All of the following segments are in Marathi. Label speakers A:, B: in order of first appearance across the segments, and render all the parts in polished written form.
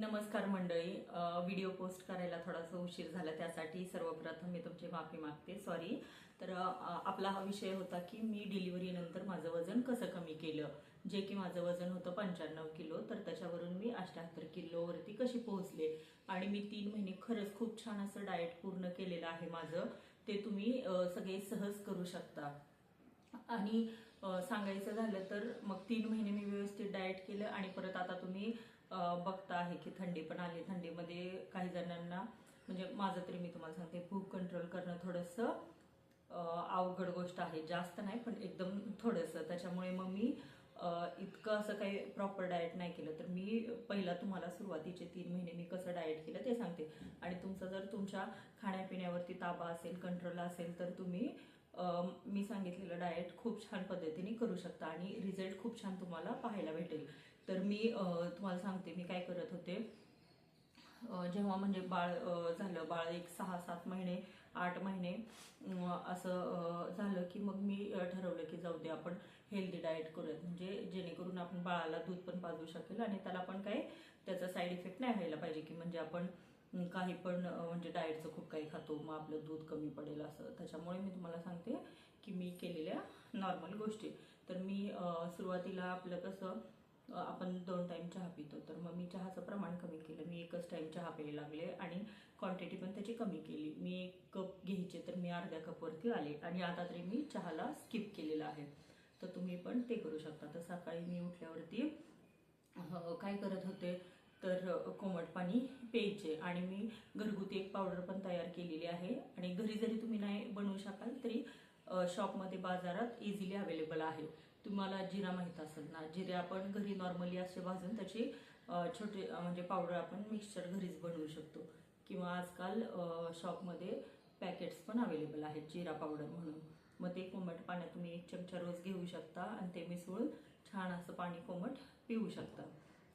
A: नमस्कार मंडळी. व्हिडिओ पोस्ट करायला थोडासा उशीर झाला, त्यासाठी सर्वप्रथम मी तुमची माफी मागते. सॉरी. तर आपला हा विषय होता की मी डिलिव्हरी नंतर माझं वजन कसं कमी केलं, जे की माझं वजन होतं 95 किलो, तर त्याच्यावरून मी 78 किलोवरती कशी पोहोचले. आणि मी 3 महिने खरंच खूप छान असं डाएट पूर्ण केलेलं आहे माझं. ते तुम्ही सगळे सहज करू शकता. आणि सांगायचं झालं तर मग 3 महिने मी व्यवस्थित डाएट केलं आणि परत आता तुम्ही बघता आहे की थंडी पण आली. थंडीमध्ये काही जणांना, म्हणजे माझं तरी मी तुम्हाला सांगते, भूक कंट्रोल करणं थोडंसं अवघड गोष्ट आहे. जास्त नाही पण एकदम थोडंसं. त्याच्यामुळे मग मी इतकं असं काही प्रॉपर डाएट नाही केलं. तर मी पहिला तुम्हाला सुरुवातीचे 3 महिने मी कसं डाएट केलं ते सांगते. आणि तुमचं जर तुमच्या खाण्यापिण्यावरती ताबा असेल, कंट्रोल असेल, तर तुम्ही मी सांगितलेलं डाएट खूप छान पद्धतीने करू शकता आणि रिझल्ट खूप छान तुम्हाला पाहायला भेटेल. तर मी तुम्हाला सांगते मी काय करत होते. जेव्हा म्हणजे बाळ झालं, बाळ एक 6-7 महिने 8 महिने असं झालं की मग मी ठरवलं की जाऊ दे, आपण हेल्दी डाएट करूयात, म्हणजे जेणेकरून आपण बाळाला दूध पण पाजू शकेल आणि त्याला पण काही त्याचा साईड इफेक्ट नाही व्हायला पाहिजे की म्हणजे आपण काही पण म्हणजे डाएटचं खूप काही खातो मग आपलं दूध कमी पडेल असं. त्याच्यामुळे मी तुम्हाला सांगते की मी केलेल्या नॉर्मल गोष्टी. तर मी सुरुवातीला आपलं कसं आपण 2 टाइम चहा पितो, तर मग मी चहाचं प्रमाण कमी केलं. मी एकच टाइम चहा प्यायला लागले आणि क्वांटिटी पण त्याची कमी केली. मी 1 कप घ्यायचे तर मी अर्ध्या कपवरती आले आणि आता तरी मी चहाला स्किप केलेला आहे. तर तुम्ही पण ते करू शकता. तर सकाळी मी उठल्यावरती काय करत होते, तर कोमट पाणी प्यायचे. आणि मी घरगुती एक पावडर पण तयार केलेली आहे आणि घरी जरी तुम्ही नाही बनवू शकाल तरी शॉपमध्ये बाजारात इझिली अवेलेबल आहे. तुम्हाला जिरा माहित असेल ना, जिरे आपण घरी नॉर्मली असे भाजून त्याची छोटे म्हणजे पावडर आपण मिक्सचर घरीच बनवू शकतो. किंवा आजकाल शॉपमध्ये पॅकेट्स पण अवेलेबल आहेत जिरा पावडर म्हणून. मग ते कोमट पाण्यात तुम्ही 1 चमचा रोज घेऊ शकता आणि ते मिसळून छान असं पाणी कोमट पिऊ शकता.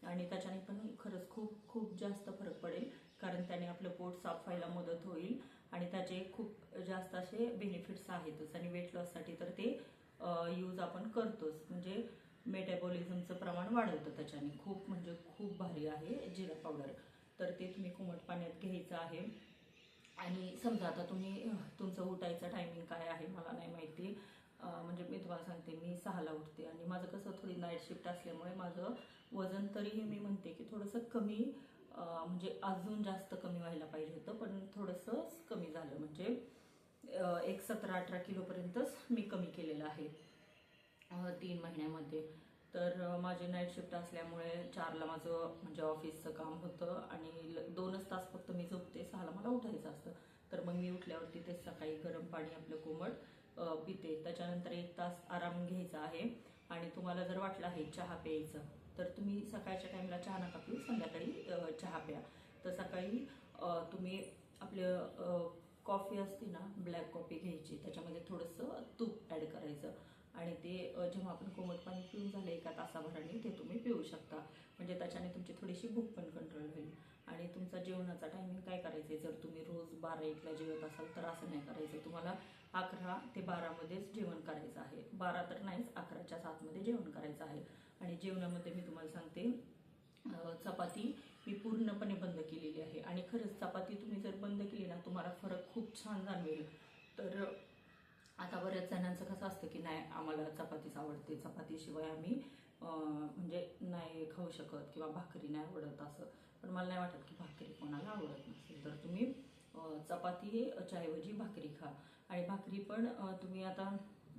A: आणि त्याच्याने पण खरंच खूप खूप जास्त फरक पडेल, कारण त्याने आपलं पोट साफ व्हायला मदत होईल आणि त्याचे खूप जास्त असे बेनिफिट्स आहेतच. आणि वेट लॉससाठी तर ते यूज आपण करतोच, म्हणजे मेटाबॉलिझमचं प्रमाण वाढवतं त्याच्याने. खूप म्हणजे खूप भारी आहे जिरा पावडर. तर ते तुम्ही कोमट पाण्यात घ्यायचं आहे. आणि समजा आता तुम्ही तुमचं उठायचं टायमिंग काय आहे मला नाही माहिती. म्हणजे मी तुम्हाला सांगते, मी 6ला उठते आणि माझं कसं थोडी नाईट शिफ्ट असल्यामुळे माझं वजन तरीही मी म्हणते की थोडंसं कमी, म्हणजे अजून जास्त कमी व्हायला पाहिजे होतं, पण थोडंसं कमी झालं. म्हणजे एक 17-18 किलोपर्यंतच मी कमी केलेलं आहे 3 महिन्यामध्ये. तर माझी नाईट शिफ्ट असल्यामुळे 4ला माझं म्हणजे ऑफिसचं काम होतं आणि 2च तास फक्त मी झोपते. 6ला मला उठायचं असतं. तर मग मी उठल्यावरती ते सकाळी गरम पाणी आपलं कोमट पिते. त्याच्यानंतर 1 तास आराम घ्यायचा आहे. आणि तुम्हाला जर वाटलं आहे चहा प्यायचं, तर तुम्ही सकाळच्या टाईमला चहा नका पिऊ, संध्याकाळी चहा प्या. तर सकाळी तुम्ही आपलं कॉफी असते ना, ब्लॅक कॉफी घ्यायची, त्याच्यामध्ये थोडंसं तूप ॲड करायचं आणि ते जेव्हा आपण कोमट पाणी पिऊन झालं 1 तासाभराने ते तुम्ही पिऊ शकता. म्हणजे त्याच्याने तुमची थोडीशी भूक पण कंट्रोल होईल. आणि तुमचा जेवणाचा टायमिंग काय करायचं, जर तुम्ही रोज 12-1ला जेवत असाल तर असं नाही करायचं. तुम्हाला 11 ते 12मध्येच जेवण करायचं आहे. 12 तर नाहीच, 11च्या आतमध्ये जेवण करायचं आहे. आणि जेवणामध्ये मी तुम्हाला सांगते, चपाती मी पूर्णपणे बंद केलेली आहे. आणि खरंच चपाती तुम्ही जर बंद केली ना, तुम्हाला फरक खूप छान जाणवेल. तर आता बऱ्याच जणांचं कसं असतं की नाही, आम्हाला चपातीच आवडते, चपातीशिवाय आम्ही म्हणजे नाही खाऊ शकत किंवा भाकरी नाही आवडत असं. पण मला नाही वाटत की भाकरी कोणाला आवडत नसेल. तर तुम्ही चपातीच्या ऐवजी भाकरी खा. आणि भाकरी पण तुम्ही आता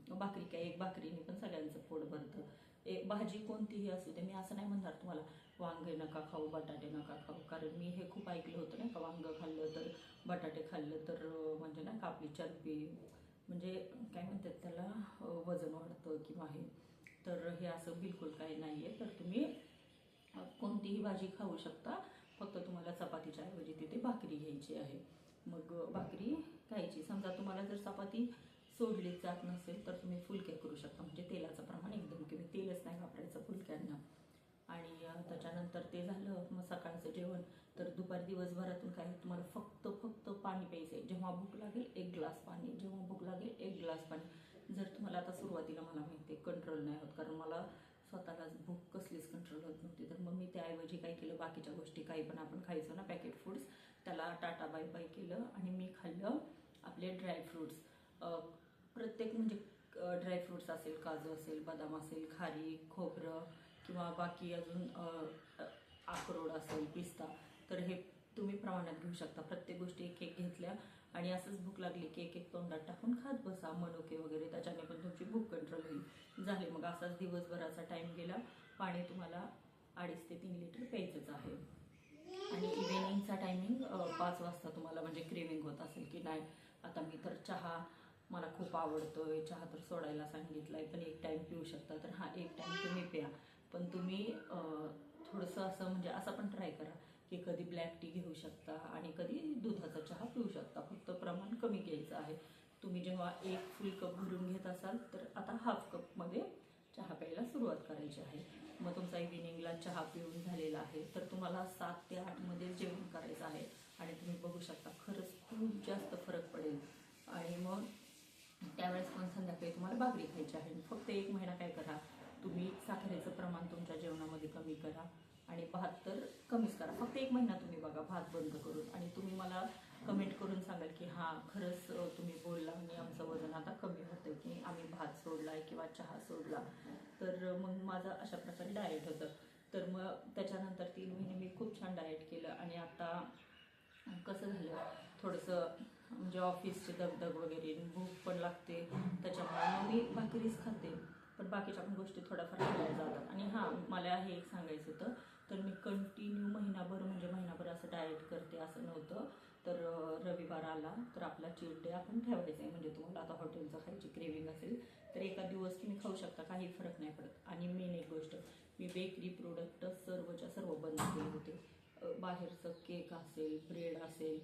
A: भाकरी काय, एक भाकरीने पण सगळ्यांचं पोट भरतं. एक भाजी कोणतीही असू दे, मी असं नाही म्हणणार तुम्हाला वांगे नका खाऊ, बटाटे नका खाऊ, कारण मी हे खूप ऐकलं होतं नाही का, वांगं खाल्लं तर, बटाटे खाल्लं तर म्हणजे नाही का आपली चरबी, म्हणजे काय म्हणतात त्याला, वजन वाढतं किंवा हे. तर हे असं बिलकुल काही नाही आहे. तर तुम्ही कोणतीही भाजी खाऊ शकता, फक्त तुम्हाला चपातीच्या ऐवजी तिथे भाकरी घ्यायची आहे. मग भाकरी खायची. समजा तुम्हाला जर चपाती सोडलीच जात नसेल तर तुम्ही फुलक्या करू शकता, म्हणजे तेलाचं प्रमाण एकदम कमी, तेलच नाही वापरायचं फुलक्यांना. आणि त्याच्यानंतर ते झालं मग सकाळचं जेवण. तर दुपारी दिवसभरातून काय, तुम्हाला फक्त फक्त पाणी प्यायचं आहे. जेव्हा भूक लागेल 1 ग्लास पाणी, जेव्हा भूक लागेल 1 ग्लास पाणी. जर तुम्हाला आता सुरुवातीला मला माहिती आहे कंट्रोल नाही होत, कारण मला स्वतःलाच भूक कसलीच कंट्रोल होत नव्हती. तर मग मी त्याऐवजी काय केलं, बाकीच्या गोष्टी काही पण आपण खायचो ना पॅकेट फूड्स, त्याला टाटा बाय बाय केलं आणि मी खाल्लं आपले ड्रायफ्रूट्स. प्रत्येक म्हणजे ड्रायफ्रूट्स असेल, काजू असेल, बदाम असेल, खारी खोबरं किंवा बाकी अजून अक्रोड असेल, पिस्ता, तर हे तुम्ही प्रमाणात घेऊ शकता. प्रत्येक गोष्टी एक एक घेतल्या आणि असंच भूक लागली की एक एक तोंडात टाकून खात बसा, मनुके वगैरे, त्याच्याने पण तुमची भूक कंट्रोल होईल. झाले मग असाच दिवसभराचा टाईम गेला. पाणी तुम्हाला 2.5 ते 3 लिटर प्यायचंच आहे. आणि इव्हिनिंगचा टायमिंग 5 वाजता तुम्हाला म्हणजे क्रेविंग होत असेल की नाही आता मी तर चहा मला खूप आवडतोय, चहा तर सोडायला सांगितलाय, पण एक टाइम पिऊ शकता. तर हा एक टाइम तुम्ही प्या, पण तुम्ही थोडंसं असं म्हणजे असं पण ट्राय करा की कधी ब्लॅक टी घेऊ शकता आणि कधी दुधाचा चहा पिऊ शकता. फक्त प्रमाण कमी घ्यायचं आहे. तुम्ही जेव्हा एक फुल कप भरून घेत असाल तर आता हाफ कपमध्ये चहा प्यायला सुरुवात करायची आहे. मग तुमचा इव्हिनिंगला चहा पिऊन झालेला आहे तर तुम्हाला 7 ते 8 मध्ये जेवण करायचं आहे. आणि तुम्ही बघू शकता खरंच खूप जास्त फरक पडेल. आणि मग त्यावेळेस पण संध्याकाळी तुम्हाला भाकरी खायची आहे. फक्त 1 महिना काय करा, तुम्ही साखरेचं प्रमाण तुमच्या जेवणामध्ये कमी करा आणि भात तर कमीच करा. फक्त 1 महिना तुम्ही बघा भात बंद करून, आणि तुम्ही मला कमेंट करून सांगाल की हां खरंच तुम्ही बोलला आणि आमचं वजन आता कमी होतं की आम्ही भात सोडलाय किंवा चहा सोडला. तर मग माझं अशा प्रकारे डाएट होतं. तर मग त्याच्यानंतर 3 महिने मी खूप छान डाएट केलं. आणि आता कसं झालं, थोडंसं म्हणजे ऑफिसची दगदग वगैरे, भूक पण लागते, त्याच्यामुळे मग मी भाकरीच खाते. पण बाकीच्या पण गोष्टी थोड्याफार खाल्ल्या जातात. आणि हां, मला हे एक सांगायचं होतं, तर मी कंटिन्यू महिनाभर म्हणजे महिनाभर असं डाएट करते असं नव्हतं. तर रविवार आला तर आपला चीट डे आपण ठेवायचा आहे. म्हणजे तुम्हाला आता हॉटेलचं खायची क्रेविंग असेल तर एका दिवस तुम्ही खाऊ शकता, काही फरक नाही पडत. आणि मेन एक गोष्ट, मी बेकरी प्रोडक्ट सर्वच्या सर्व बंद केले होते. बाहेरचं केक असेल, ब्रेड असेल,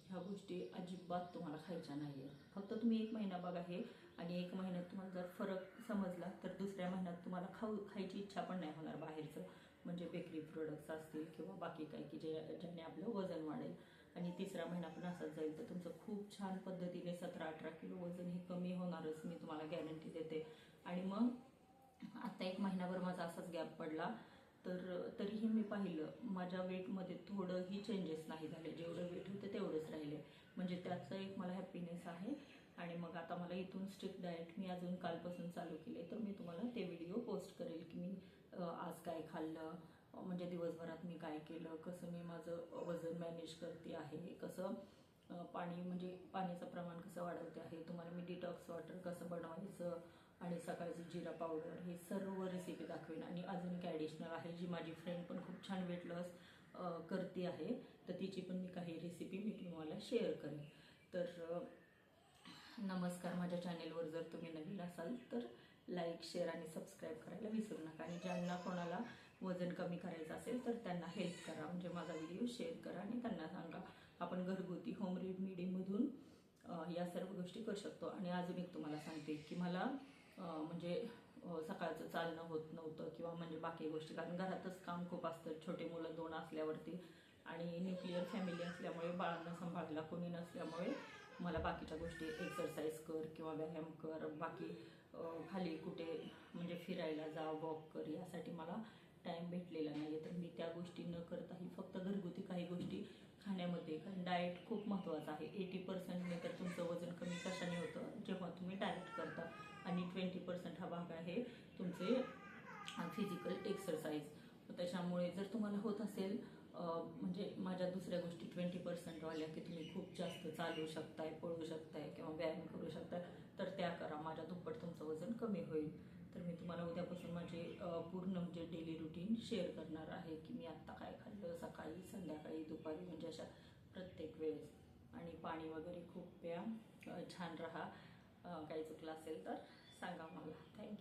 A: ह्या गोष्टी अजिबात तुम्हाला खायच्या नाही आहेत. फक्त तुम्ही 1 महिना बघा हे, आणि 1 महिन्यात तुम्हाला जर फरक समजला तर दुसऱ्या महिन्यात तुम्हाला खायची इच्छा पण नाही होणार बाहेरचं, म्हणजे बेकरी प्रोडक्ट्स असतील किंवा बाकी काही की ज्याने आपलं वजन वाढेल. आणि तिसरा महिना पण असाच जाईल तर तुमचं खूप छान पद्धतीने 17-18 किलो वजन हे कमी होणारच, मी तुम्हाला गॅरंटी देते. आणि मग आता 1 महिनाभर माझा असाच गॅप पडला, तर तरीही मी पाहिलं माझ्या वेटमध्ये थोडंही चेंजेस नाही झाले. जेवढं वेट होतं तेवढंच राहिले, म्हणजे त्याचं एक मला हॅपीनेस आहे. आणि मग आता मला इथून स्ट्रिक्ट डाएट मी अजून कालपासून चालू केले, तर मी तुम्हाला ते व्हिडिओ पोस्ट करेल की मी आज काय खाल्लं, म्हणजे दिवसभरात मी काय केलं, कसं मी माझं वजन मॅनेज करते आहे, कसं पाणी म्हणजे पाण्याचं प्रमाण कसं वाढवते आहे, तुम्हाला मी डिटॉक्स वॉटर कसं बनवायचं, आणि सकाळची जिरा पावडर, हे सर्व रेसिपी दाखवेन. आणि अजून एक ॲडिशनल आहे जी माझी फ्रेंड पण खूप छान वेट लॉस करते आहे, तर तिची पण मी काही रेसिपी मी तुम्हाला शेअर करेन. तर नमस्कार, माझ्या चॅनेलवर जर तुम्ही नवीन असाल तर लाईक, शेअर आणि सबस्क्राईब करायला विसरू नका. आणि ज्यांना कोणाला वजन कमी करायचं असेल तर त्यांना हेल्प करा, म्हणजे माझा व्हिडिओ शेअर करा आणि त्यांना सांगा. आपण घरगुती होम रेमेडीमधून या सर्व गोष्टी करू शकतो. आणि अजून एक तुम्हाला सांगते की मला म्हणजे सकाळचं चालणं होत नव्हतं किंवा म्हणजे बाकी गोष्टी, कारण घरातच काम खूप असतं, छोटे मुलं 2 असल्यावरती, आणि न्यूक्लिअर फॅमिली असल्यामुळे बाळांना सांभाळायला कोणी नसल्यामुळे मला बाकीच्या गोष्टी एक्सरसाइज कर किंवा व्यायाम कर, बाकी खाली कुठे म्हणजे फिरायला जा, वॉक कर, यासाठी मला टाईम भेटलेला नाही आहे. तर मी त्या गोष्टी न करताही फक्त घरगुती काही गोष्टी खाण्यामध्ये, कारण डाएट खूप महत्त्वाचं आहे. 80% तर तुमचं वजन कमी कशाने होतं, जेव्हा तुम्ही डाएट करता. आणि 20% हा भाग आहे तुमचे फिजिकल एक्सरसाइज. त्याच्यामुळे जर तुम्हाला होत असेल म्हणजे माझ्या दुसऱ्या गोष्टी 20% वाल्या की तुम्ही खूप जास्त चालू शकताय, पळू शकताय किंवा व्यायाम करू शकताय, तर त्या करा. माझ्या दुप्पट तुमचं वजन कमी होईल. तर मी तुम्हाला उद्यापासून माझे पूर्ण म्हणजे डेली रुटीन शेअर करणार आहे की मी आत्ता काय खाल्लं, सकाळी, संध्याकाळी, दुपारी, म्हणजे अशा प्रत्येक वेळेस. आणि पाणी वगैरे खूप प्या, छान राहा. काही चुकलं असेल तर सांगा मला. थँक्यू.